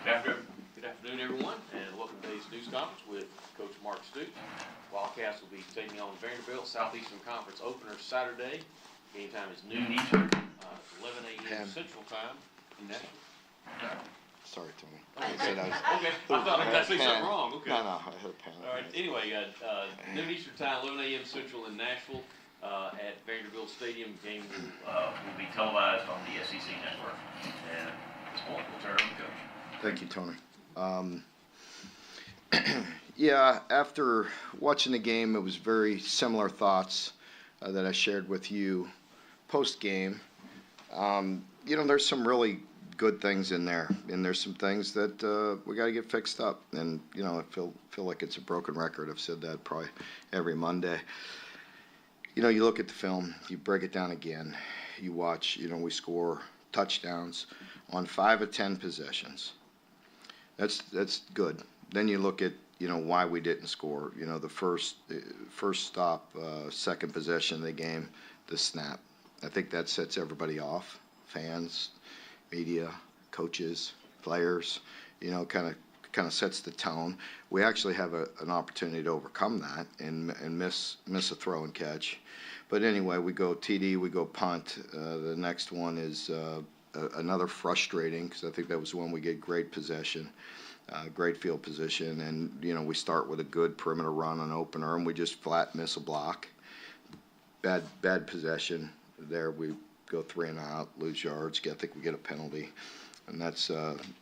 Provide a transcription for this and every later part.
Good afternoon, everyone, and welcome to today's news conference with Coach Mark Stoops. Wildcats will be taking on Vanderbilt Southeastern Conference opener Saturday. Game time is noon Eastern, 11 a.m. Central Time in Nashville. Sorry, Tony. Okay. I thought I got to say something wrong. Okay. No, I had a pen. All right. Anyway, noon Eastern Time, 11 a.m. Central in Nashville at Vanderbilt Stadium. Game will be televised on the SEC network. And at this point, we'll turn it over to Coach. Thank you, Tony. Yeah, after watching the game, it was very similar thoughts that I shared with you post-game. There's some really good things in there, and there's some things that we got to get fixed up. And I feel like it's a broken record. I've said that probably every Monday. You look at the film, you break it down again, you watch. We score touchdowns on 5 of 10 possessions. That's good. Then you look at why we didn't score. The first stop, second possession of the game, the snap. I think that sets everybody off. Fans, media, coaches, players. Kind of sets the tone. We actually have an opportunity to overcome that and miss a throw and catch. But anyway, we go TD, we go punt. The next one is another frustrating, because I think that was when we get great possession, great field position, and we start with a good perimeter run on opener, and we just flat miss a block. Bad possession there. We go 3 and out, lose yards. I think we get a penalty, and that's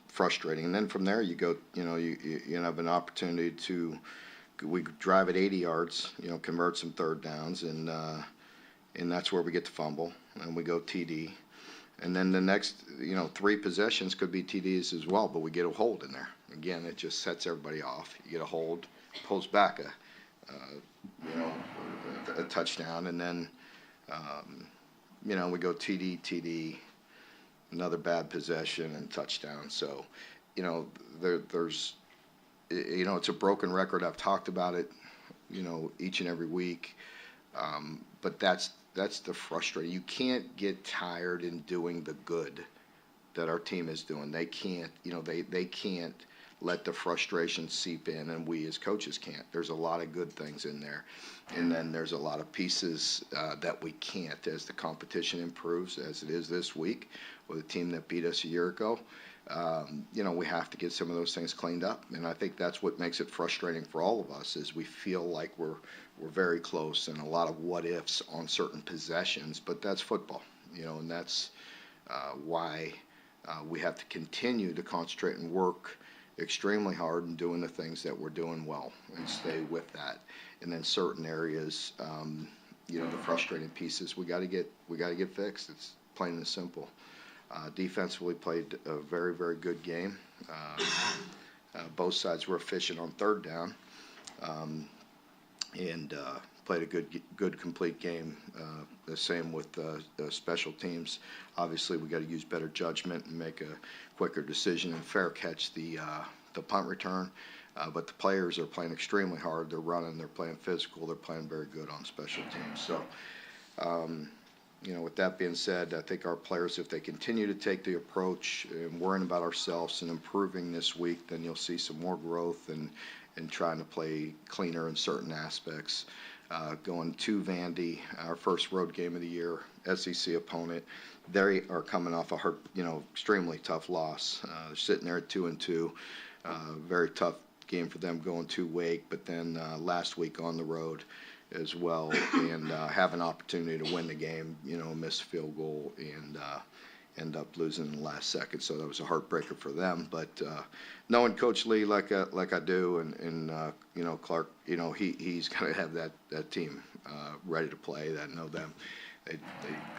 frustrating. And then from there, you go. You have an opportunity to. We drive at 80 yards. Convert some third downs, and that's where we get the fumble, and we go TD. And then the next, 3 possessions could be TDs as well, but we get a hold in there. Again, it just sets everybody off. You get a hold, pulls back a touchdown, and then, we go TD, another bad possession and touchdown. So, there's, it's a broken record. I've talked about it, each and every week. But that's the frustrating. You can't get tired in doing the good that our team is doing. They can't, they can't let the frustration seep in, and we as coaches can't. There's a lot of good things in there, and then there's a lot of pieces that we can't as the competition improves, as it is this week with a team that beat us a year ago. We have to get some of those things cleaned up, and I think that's what makes it frustrating for all of us, is we feel like we're very close and a lot of what ifs on certain possessions, but that's football, and that's why we have to continue to concentrate and work extremely hard in doing the things that we're doing well and stay with that. And then certain areas, the frustrating pieces we got to get fixed. It's plain and simple. Defensively played a very, very good game. Both sides were efficient on third down, and played a good complete game. The same with special teams. Obviously, we got to use better judgment and make a quicker decision and fair catch the punt return. But the players are playing extremely hard. They're running. They're playing physical. They're playing very good on special teams. So. With that being said, I think our players, if they continue to take the approach and worrying about ourselves and improving this week, then you'll see some more growth and trying to play cleaner in certain aspects. Going to Vandy, our first road game of the year, SEC opponent. They are coming off a extremely tough loss. They're sitting there at 2-2. Very tough game for them going to Wake, but then last week on the road as well, and have an opportunity to win the game, miss field goal, end up losing in the last second. So that was a heartbreaker for them. But knowing Coach Lee like I do, and you know, Clark, you know, he's going to have that team ready to play. That know them. They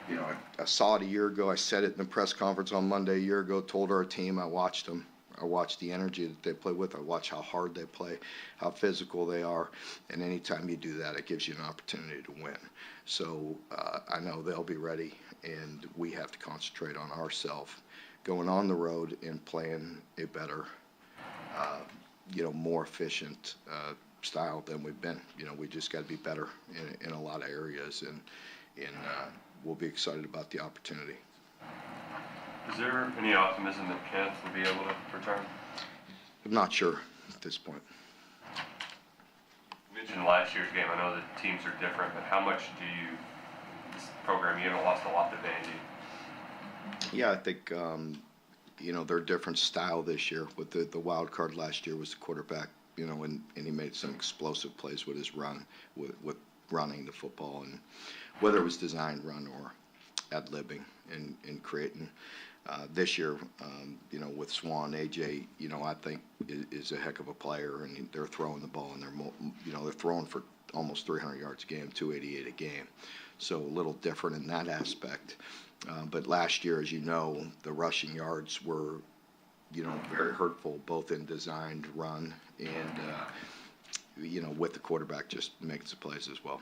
you know, I saw it a year ago. I said it in the press conference on Monday a year ago. Told our team. I watched them. I watch the energy that they play with. I watch how hard they play, how physical they are. And anytime you do that, it gives you an opportunity to win. So I know they'll be ready, and we have to concentrate on ourselves, going on the road and playing a better, you know, more efficient style than we've been. You know, we just got to be better in a lot of areas, and we'll be excited about the opportunity. Is there any optimism that Kenneth will be able to return? I'm not sure at this point. You mentioned last year's game. I know the teams are different, but how much do you, this program, you haven't lost a lot to Vandy? Yeah, I think, you know, they're a different style this year. With the wild card last year was the quarterback, you know, and he made some explosive plays with his run, with running the football, and whether it was designed run or ad-libbing and creating. This year, you know, with Swan, AJ, you know, I think is a heck of a player, and they're throwing the ball, and they're throwing for almost 300 yards a game, 288 a game. So a little different in that aspect. But last year, as you know, the rushing yards were, you know, very hurtful, both in designed run and, you know, with the quarterback just making some plays as well.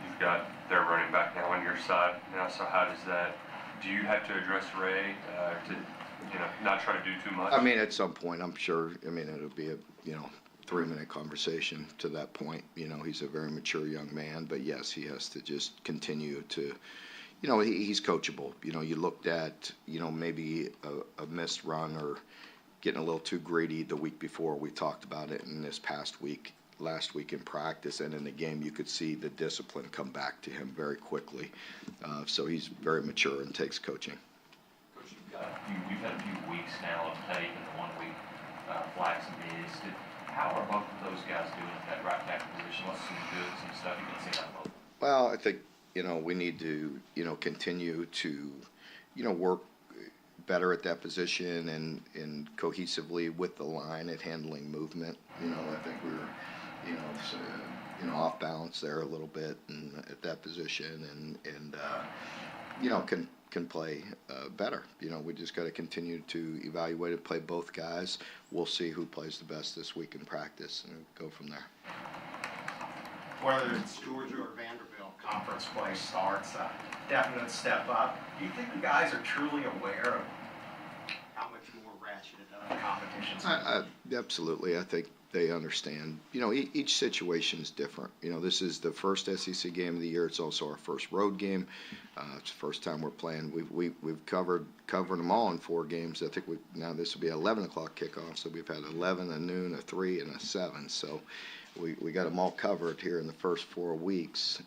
You've got their running back now on your side now, so how does that, do you have to address Ray to, you know, not try to do too much? I mean, at some point, I'm sure, I mean, it'll be a, you know, 3-minute conversation to that point. You know, he's a very mature young man, but yes, he has to just continue to, you know, he's coachable. You know, you looked at, you know, maybe a missed run or getting a little too greedy the week before. We talked about it in this past week, last week in practice, and in the game you could see the discipline come back to him very quickly. So he's very mature and takes coaching. Coach, we've had a few weeks now of tape and the 1 week flags and mids. How are both of those guys doing at that right tackle position? What's some good, some stuff you can see out of both? Well, I think, you know, we need to, you know, continue to, you know, work better at that position and cohesively with the line at handling movement. You know, I think we were, you know, off balance there a little bit and at that position, and you know, can play better. You know, we just got to continue to evaluate it, play both guys. We'll see who plays the best this week in practice and go from there. Whether it's Georgia or Vanderbilt, conference play starts, definite step up. Do you think the guys are truly aware of how much more ratcheted up competition's? Absolutely. I think they understand. You know, each situation is different. You know, this is the first SEC game of the year. It's also our first road game. It's the first time we're playing. We've covered them all in 4 games. I think now this will be 11 o'clock kickoff. So we've had 11, a noon, a 3, and a 7. So we got them all covered here in the first 4 weeks.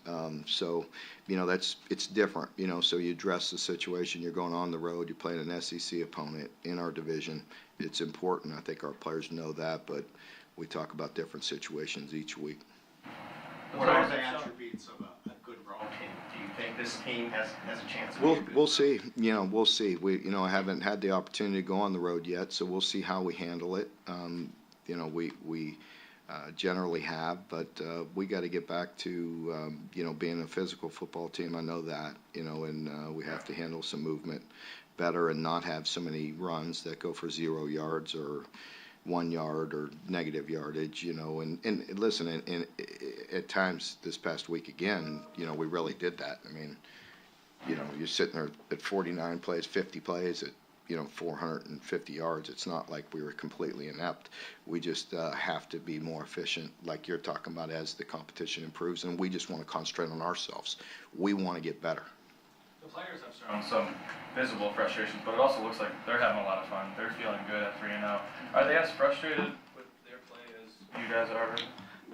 So, you know, it's different. You know, so you address the situation. You're going on the road. You're playing an SEC opponent in our division. It's important. I think our players know that, but we talk about different situations each week. What are the attributes of a good road team? Do you think this team has a chance to be a good We'll see. You know, we'll see. I haven't had the opportunity to go on the road yet, so we'll see how we handle it. You know, we generally have, but we got to get back to, you know, being a physical football team. I know that, you know, and we have to handle some movement better and not have so many runs that go for 0 yards or 1 yard or negative yardage, you know, and listen, and at times this past week again, you know, we really did that. I mean, you know, you're sitting there at 49 plays, 50 plays at, you know, 450 yards. It's not like we were completely inept. We just have to be more efficient, like you're talking about, as the competition improves, and we just want to concentrate on ourselves. We want to get better. The players have shown some visible frustrations, but it also looks like they're having a lot of fun. They're feeling good at 3-0. Are they as frustrated with their play as you guys are?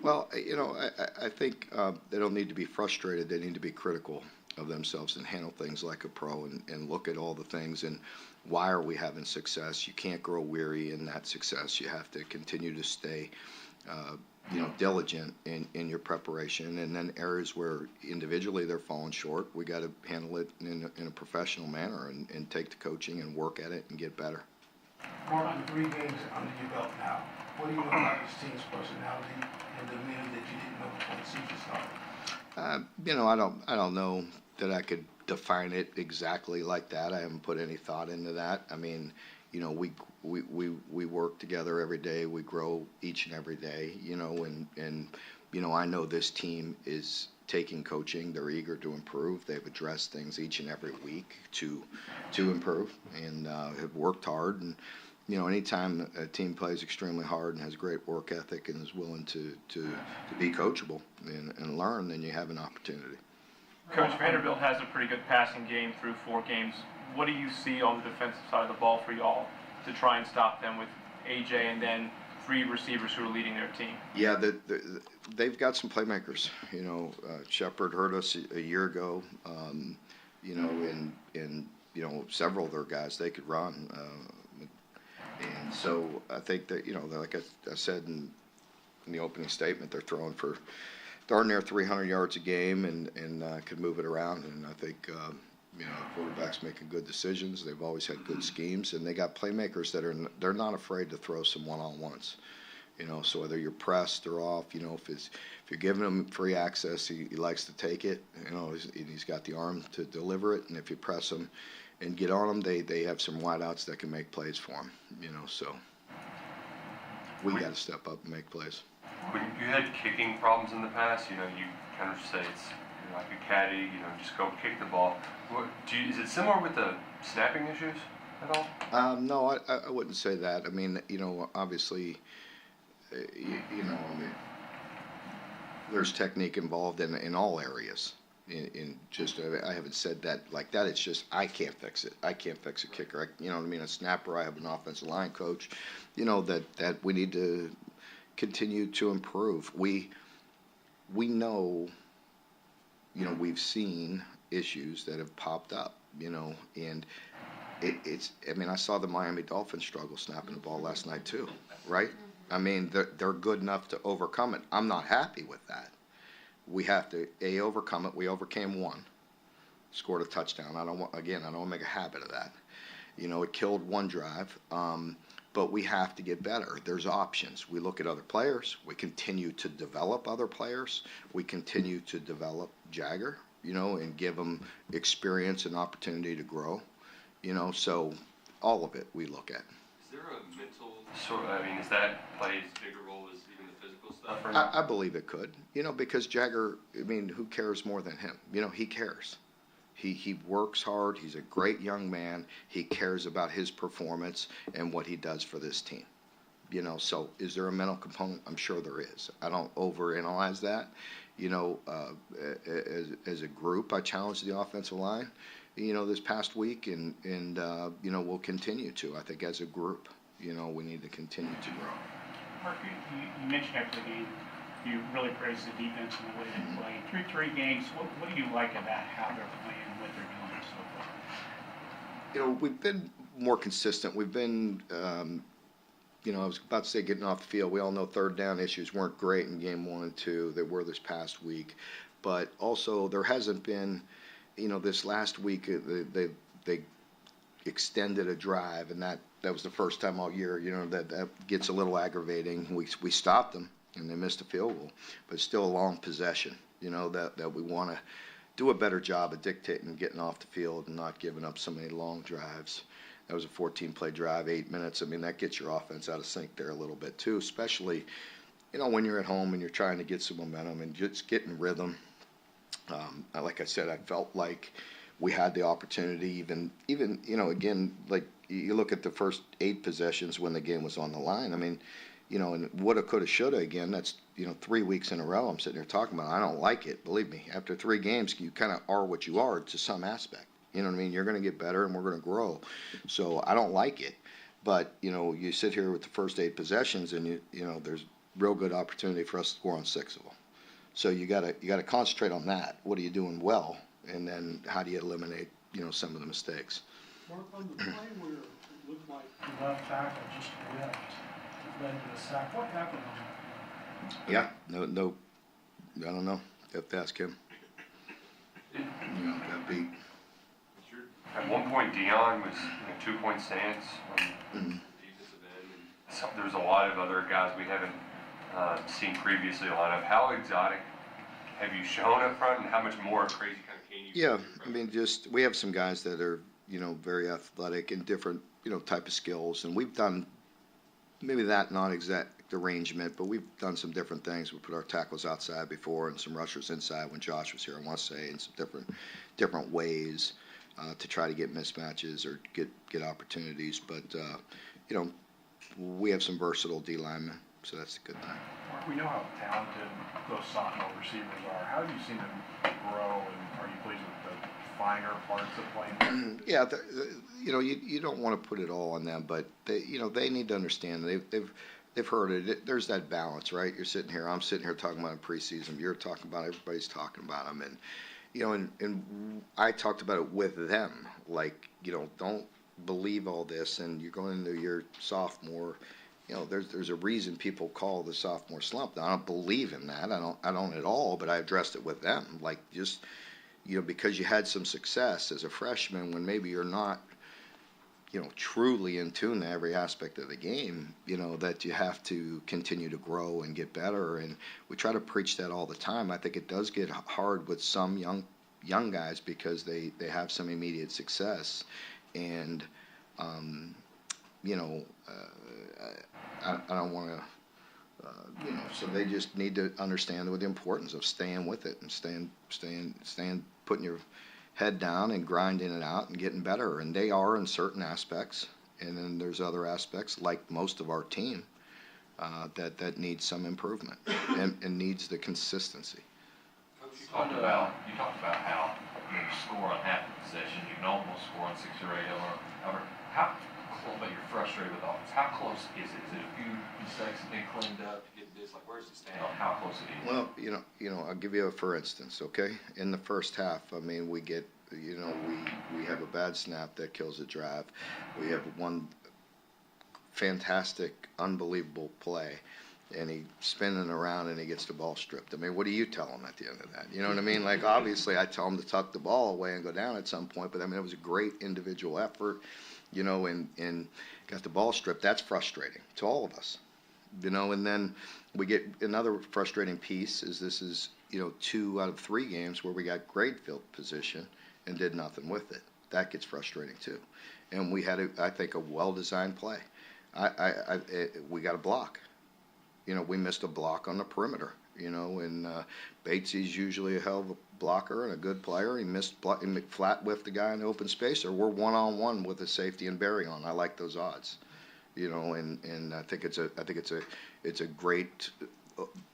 Well, you know, I think they don't need to be frustrated. They need to be critical of themselves and handle things like a pro and look at all the things and why are we having success. You can't grow weary in that success. You have to continue to stay diligent in your preparation, and then areas where individually they're falling short, we got to handle it in a professional manner and take the coaching and work at it and get better. More than 3 games under your belt now. What do you know about this team's personality and demeanor that you didn't know before the season started? I don't know that I could define it exactly like that. I haven't put any thought into that. I mean, we work together every day. We grow each and every day, and I know this team is taking coaching. They're eager to improve. They've addressed things each and every week to improve, and have worked hard. And anytime a team plays extremely hard and has great work ethic and is willing to be coachable and learn, then you have an opportunity. Coach, Vanderbilt has a pretty good passing game through 4 games. What do you see on the defensive side of the ball for y'all to try and stop them with AJ and then 3 receivers who are leading their team? Yeah, they've got some playmakers. Shepard hurt us a year ago. And several of their guys, they could run. And so I think that, like I said in the opening statement, they're throwing for darn near 300 yards a game and could move it around. And I think, the quarterback's making good decisions. They've always had good schemes, and they got playmakers that they're not afraid to throw some one-on-ones. So whether you're pressed or off, if you're giving him free access, he likes to take it. He's got the arm to deliver it, and if you press him and get on them, they have some wideouts that can make plays for him. So we got to step up and make plays. When you had kicking problems in the past, you kind of say it's like a caddy, just go kick the ball. Is it similar with the snapping issues at all? No, I wouldn't say that. I mean, obviously, there's technique involved in all areas. I haven't said that like that. It's just I can't fix it. I can't fix a kicker. A snapper. I have an offensive line coach. That we need to continue to improve. We know. We've seen issues that have popped up. And it's. I saw the Miami Dolphins struggle snapping the ball last night too. Right. I mean, they're good enough to overcome it. I'm not happy with that. We have to overcome it. We overcame one, scored a touchdown. I don't want to make a habit of that. It killed one drive, but we have to get better. There's options. We look at other players. We continue to develop other players. We continue to develop Jagger, and give him experience and opportunity to grow. So all of it we look at. Is there a mental is that plays a bigger role as even the physical stuff? I believe it could, because Jagger, who cares more than him? He cares. He works hard. He's a great young man. He cares about his performance and what he does for this team. So is there a mental component? I'm sure there is. I don't overanalyze that. As a group, I challenged the offensive line, this past week, and we'll continue to. I think as a group, we need to continue to grow. Mark, you mentioned after the game, you really praised the defense and the way they played. Through 3 games, what do you like about how they're playing and what they're doing so far? We've been more consistent. We've been, I was about to say getting off the field. We all know third down issues weren't great in game 1 and 2. They were this past week. But also there hasn't been, this last week they extended a drive, and that was the first time all year, that gets a little aggravating. We stopped them, and they missed a field goal. But it's still a long possession, that we want to do a better job of dictating getting off the field and not giving up so many long drives. That was a 14-play drive, 8 minutes. That gets your offense out of sync there a little bit too, especially, when you're at home and you're trying to get some momentum and just getting rhythm. Like I said, I felt like we had the opportunity, even again, like you look at the first 8 possessions when the game was on the line. And woulda, coulda, shoulda again. That's 3 weeks in a row. I'm sitting here talking about it. I don't like it. Believe me. After 3 games, you kind of are what you are to some aspect. You're going to get better, and we're going to grow. So I don't like it. But you sit here with the first 8 possessions, and there's real good opportunity for us to score on 6 of them. So you got to concentrate on that. What are you doing well, and then how do you eliminate some of the mistakes? Mark, on the play where it looked like the left tackle just left, led to the sack. What happened on that? Yeah, no, I don't know. You have to ask him. You know, that beat. At one point, Dion was in a 2-point stance on Mhm. defensive end. And so there's a lot of other guys we haven't seen previously. A lot of how exotic have you shown up front, and how much more crazy kind of can you? Yeah, I mean, just we have some guys that are very athletic and different type of skills, and we've done maybe not exact arrangement, but we've done some different things. We put our tackles outside before and some rushers inside when Josh was here, I want to say, in some different ways to try to get mismatches or get opportunities. But we have some versatile D linemen, so that's a good thing. Mark, we know how talented those Sentinel receivers are. How have you seen them grow, and are you pleased with the finer parts of playing? Yeah, you don't want to put it all on them, but they need to understand they've heard it. There's that balance, right? You're sitting here, I'm sitting here talking about preseason. You're talking about, everybody's talking about them, and and I talked about it with them. Like, don't believe all this, and you're going into your sophomore. There's a reason people call the sophomore slump. Now, I don't believe in that. I don't at all. But I addressed it with them, like just because you had some success as a freshman when maybe you're not truly in tune to every aspect of the game, that you have to continue to grow and get better. And we try to preach that all the time. I think it does get hard with some young guys because they have some immediate success, and I don't want to. So they just need to understand the importance of staying with it and staying, putting your head down and grinding it out and getting better. And they are in certain aspects, and then there's other aspects, like most of our team, that needs some improvement and needs the consistency. You talked about how you score on half the possession, you can almost score on 6 or 8 over. How close? But you're frustrated with offense. How close is it? Is it a few mistakes and then cleaned up to get this? Like, where's it stand on how close it is? Well, I'll give you for instance, okay? In the first half, I mean, we get, we have a bad snap that kills a drive. We have one fantastic, unbelievable play, and he's spinning around and he gets the ball stripped. I mean, what do you tell him at the end of that? You know what I mean? Like, obviously, I tell him to tuck the ball away and go down at some point, but I mean, it was a great individual effort, and got the ball stripped. That's frustrating to all of us, and then we get another frustrating piece is this is, 2 out of 3 games where we got great field position and did nothing with it. That gets frustrating too. And we had, I think, a well-designed play. We got a block. We missed a block on the perimeter, and Batesy's usually a hell of a blocker and a good player. He flat whiffed the guy in the open space, or we're one-on-one with a safety and Barry on. I like those odds, and I think it's a great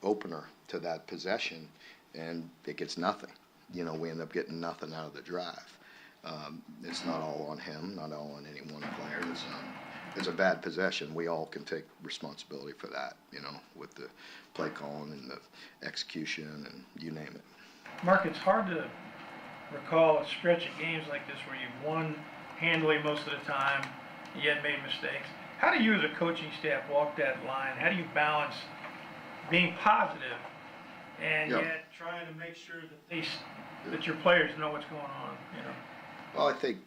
opener to that possession, and it gets nothing. We end up getting nothing out of the drive. It's not all on him, not all on any one player. It's a bad possession. We all can take responsibility for that, with the play calling and the execution and you name it. Mark, it's hard to recall a stretch of games like this where you've won handily most of the time, yet made mistakes. How do you as a coaching staff walk that line? How do you balance being positive and yet trying to make sure that your players know what's going on? Well, I think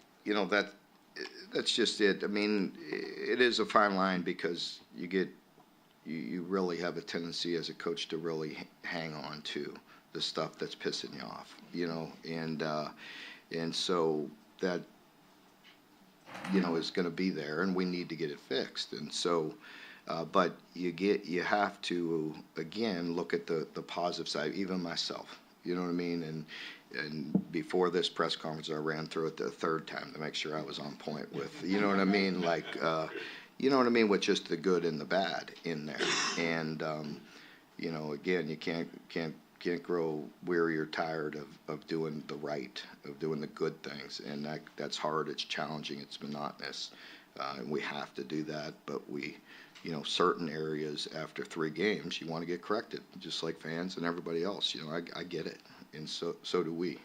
that's just it. I mean, it is a fine line because you really have a tendency as a coach to really hang on to the stuff that's pissing you off, and so that is going to be there, and we need to get it fixed. And so, but you have to again look at the positive side. Even myself, you know what I mean, and before this press conference, I ran through it the 3rd time to make sure I was on point with, you know what I mean, like, with just the good and the bad in there. And, again, you can't grow weary or tired of doing the right, of doing the good things. And that's hard, it's challenging, it's monotonous. And we have to do that, but certain areas after 3 games, you want to get corrected, just like fans and everybody else. I get it. And so do we.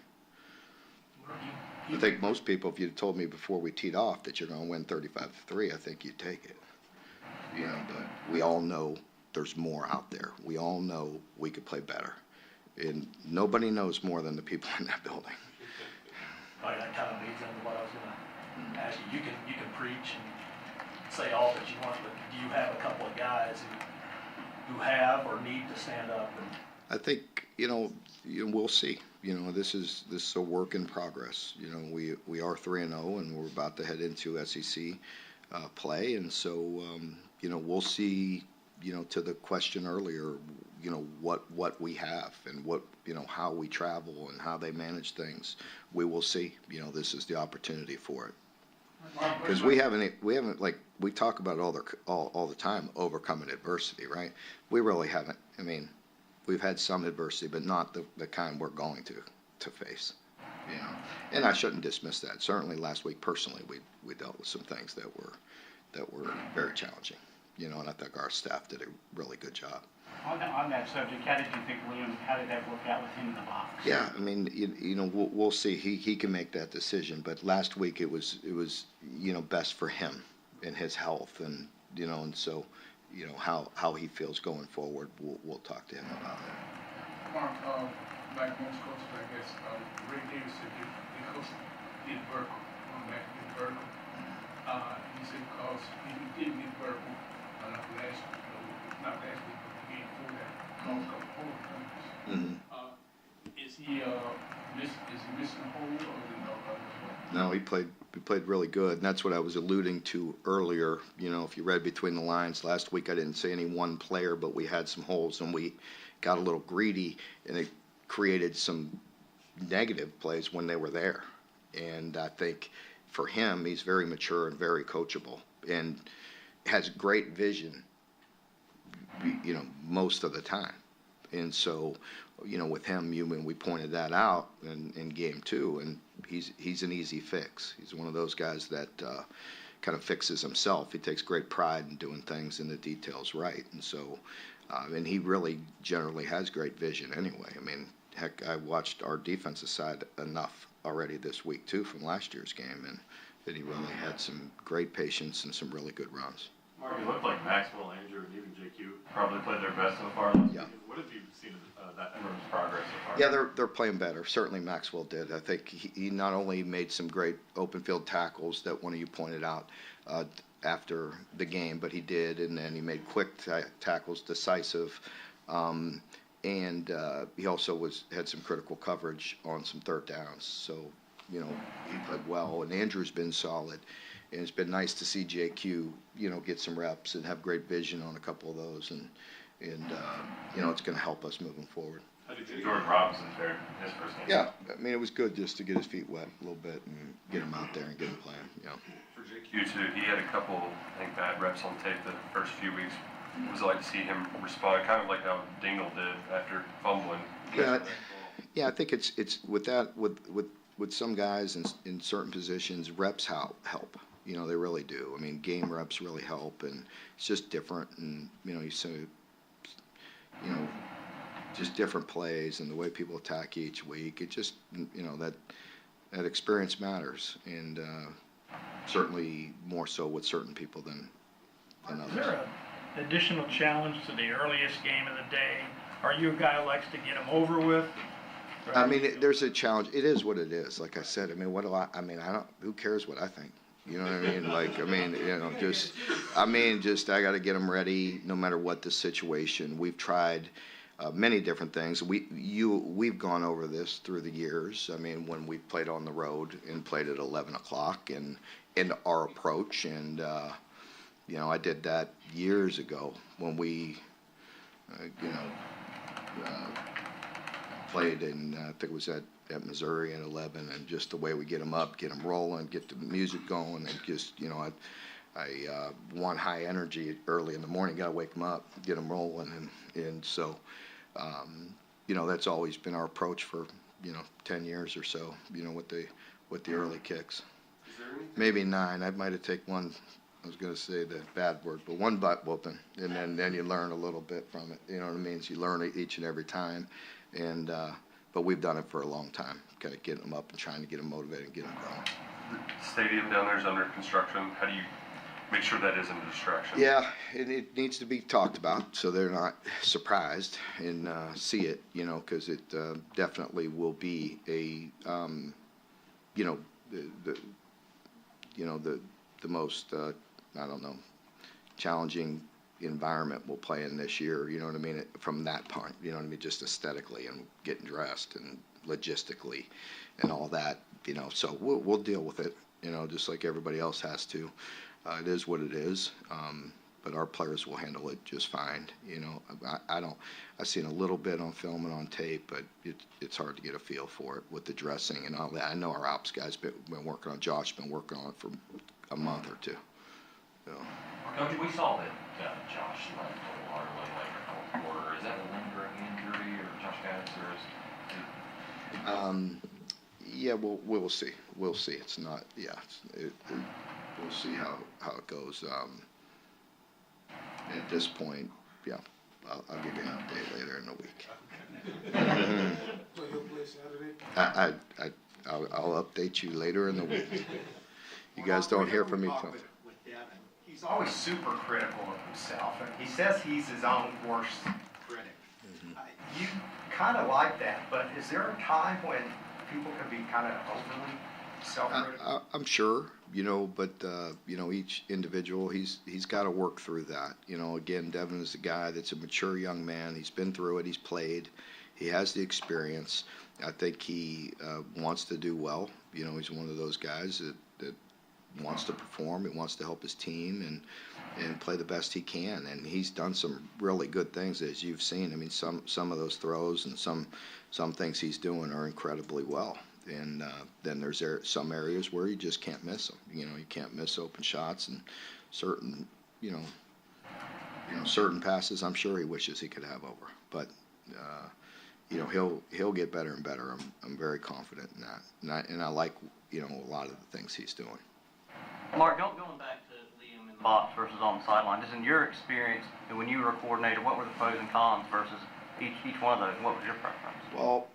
I think most people, if you'd told me before we teed off that you're going to win 35-3, I think you'd take it. But we all know there's more out there. We all know we could play better. And nobody knows more than the people in that building. All right, that kind of leads into what I was going to ask you. You can preach and say all that you want, but do you have a couple of guys who have or need to stand up? I think, we'll see. This is a work in progress. We are 3-0, and we're about to head into SEC play, and so we'll see. To the question earlier, what we have and what how we travel and how they manage things. We will see. This is the opportunity for it. Because we haven't like we talk about it all the time, overcoming adversity, right? We really haven't. I mean, we've had some adversity, but not the kind we're going to face. And I shouldn't dismiss that. Certainly, last week personally, we dealt with some things that were very challenging. And I think our staff did a really good job. On that subject, how did you think how did that work out with him in the box? Yeah, I mean, we'll see. He can make that decision. But last week it was best for him and his health, and and so how he feels going forward. We'll talk to him about that. Mark, like most coaches, I guess, Ray Davis said the coach did vertical, going back to get vertical. He said because he didn't get vertical not last week, but the game before that, caused a couple hold penalties. Is he missing a hold, or is it no? He played really good, and that's what I was alluding to earlier. If you read between the lines, last week I didn't say any one player, but we had some holes, and we got a little greedy, and it created some negative plays when they were there. And I think for him, he's very mature and very coachable, and has great vision, most of the time. And so, with him, we pointed that out in game 2, and he's an easy fix. He's one of those guys that kind of fixes himself. He takes great pride in doing things in the details right. And so, and he really generally has great vision anyway. I mean, heck, I watched our defensive side enough already this week too from last year's game, and that he really had some great patience and some really good runs. Mark, it looked like Maxwell, Andrew, and even JQ probably played their best so far. Yeah. What have you seen of that everyone's progress so far? Yeah, they're playing better. Certainly Maxwell did. I think he not only made some great open field tackles that one of you pointed out after the game, but he did, and then he made quick tackles, decisive, and he also had some critical coverage on some third downs. So, he played well, and Andrew's been solid. And it's been nice to see JQ, get some reps and have great vision on a couple of those, and it's going to help us moving forward. How did you Jordan Robinson fare in his first game? Yeah, I mean, it was good just to get his feet wet a little bit and get him out there and get him playing. For JQ too, he had a couple, I think, bad reps on tape the first few weeks. What was it like to see him respond, kind of like how Dingle did after fumbling? Yeah, I think it's with that with some guys in certain positions, reps help. They really do. I mean, game reps really help, and it's just different. And you say, just different plays and the way people attack each week. It just that experience matters, and certainly more so with certain people than others. Is there an additional challenge to the earliest game of the day? Are you a guy who likes to get them over with? I mean, there's a challenge. It is what it is. Like I said, I mean, I don't. Who cares what I think? You know what I mean? Like, I mean, I got to get them ready no matter what the situation. We've tried many different things. We've gone over this through the years. I mean, when we played on the road and played at 11 o'clock and our approach, and I did that years ago when we, played in, I think it was at Missouri at 11, and just the way we get them up, get them rolling, get the music going, and just, I want high energy early in the morning, got to wake them up, get them rolling, and so, that's always been our approach for, 10 years or so, with the early kicks. Maybe 9, I might have taken one, I was going to say the bad word, but one butt whooping, and then you learn a little bit from it, you know what I mean? So you learn it each and every time, and, but we've done it for a long time, kind of getting them up and trying to get them motivated and get them going. The stadium down there is under construction. How do you make sure that isn't a distraction. Yeah, it needs to be talked about so they're not surprised and see it, because it definitely will be a, the most, I don't know, challenging environment we'll play in this year, you know what I mean, from that point, you know what I mean, just aesthetically and getting dressed and logistically and all that, so we'll deal with it, just like everybody else has to. It is what it is, but our players will handle it just fine, I've seen a little bit on film and on tape, but it's hard to get a feel for it with the dressing and all that. I know our ops guys been working on, Josh been working on it for a month or two. Coach, we saw that Josh left a little early late in the fourth quarter. Is that a lingering injury, or Josh Gaddis, or is it? Yeah, we'll see. We'll see. It's not. Yeah, we'll see how it goes. At this point, yeah, I'll give you an update later in the week. So you'll play Saturday? I'll update you later in the week. You guys don't hear from me till. With Devin, he's always super critical of himself, and he says he's his own worst critic. You kind of like that, but is there a time when people can be kind of overly self-critical? I'm sure, but each individual, he's got to work through that. Again, Devin is a guy that's a mature young man. He's been through it. He's played. He has the experience. I think he wants to do well. He's one of those guys that wants to perform. He wants to help his team and play the best he can. And he's done some really good things, as you've seen. I mean, some of those throws and some things he's doing are incredibly well. And then there's some areas where you just can't miss them. You can't miss open shots and certain, certain passes. I'm sure he wishes he could have over, but he'll get better and better. I'm very confident in that, and I like a lot of the things he's doing. Mark, going back to Liam in the box versus on the sideline, just in your experience, when you were a coordinator, what were the pros and cons versus each one of those? What was your preference? Well,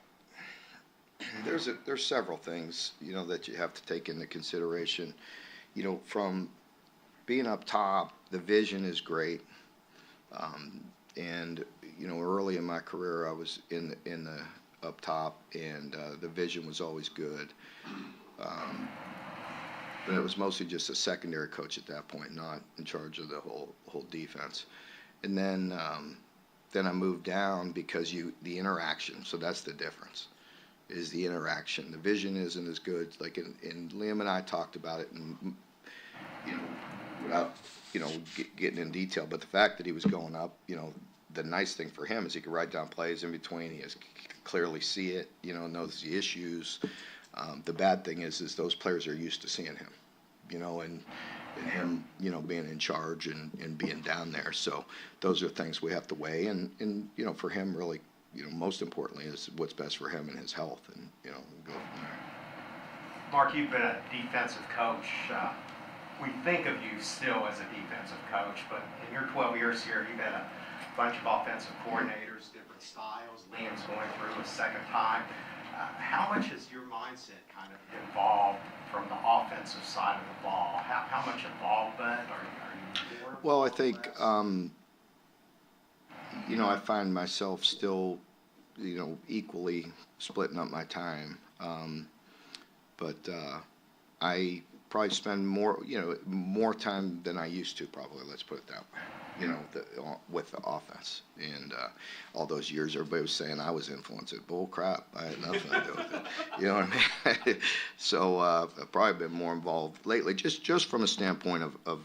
there's several things that you have to take into consideration. From being up top, the vision is great, and early in my career, I was in the up top, and the vision was always good. But it was mostly just a secondary coach at that point, not in charge of the whole defense. And then I moved down because the interaction. So that's the difference, is the interaction. The vision isn't as good. Like and Liam and I talked about it, and without getting in detail. But the fact that he was going up, the nice thing for him is he could write down plays in between. He could clearly see it. Knows the issues. The bad thing is those players are used to seeing him, and him, being in charge and being down there. So those are things we have to weigh. And for him, really, most importantly is what's best for him and his health, and, go from there. Mark, you've been a defensive coach. We think of you still as a defensive coach, but in your 12 years here, you've had a bunch of offensive coordinators, different styles. Liam's going through a second time. How much has your mindset kind of evolved from the offensive side of the ball? How much involvement are you more? Well, I think, I find myself still, equally splitting up my time. But I probably spend more time than I used to, probably, let's put it that way. With the offense. And all those years, everybody was saying I was influenced. Bull crap. I had nothing to do with it. You know what I mean? So I've probably been more involved lately, just from a standpoint of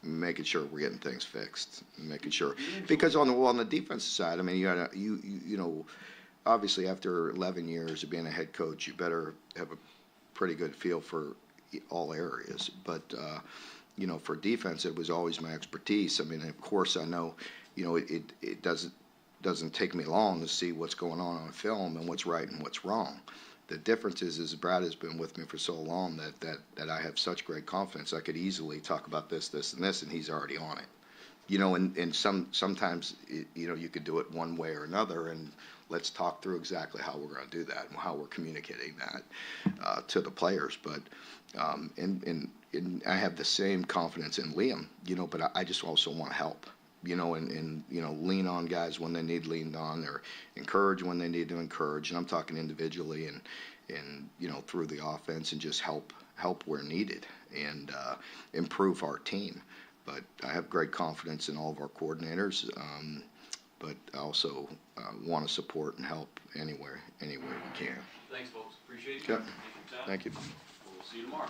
making sure we're getting things fixed, making sure. Because on the defensive side, I mean, you obviously after 11 years of being a head coach, you better have a pretty good feel for all areas. But for defense, it was always my expertise. I mean, of course, I know, it doesn't take me long to see what's going on film and what's right and what's wrong. The difference is Brad has been with me for so long that I have such great confidence. I could easily talk about this, and this, and he's already on it. And sometimes, you could do it one way or another, and let's talk through exactly how we're going to do that and how we're communicating that to the players. But and I have the same confidence in Liam, but I just also want to help, and lean on guys when they need leaned on, or encourage when they need to encourage. And I'm talking individually and through the offense, and just help where needed, and improve our team. But I have great confidence in all of our coordinators, but I also want to support and help anywhere we can. Thanks, folks. Appreciate it. Yep. Thank you for your time. Thank you. We'll see you tomorrow.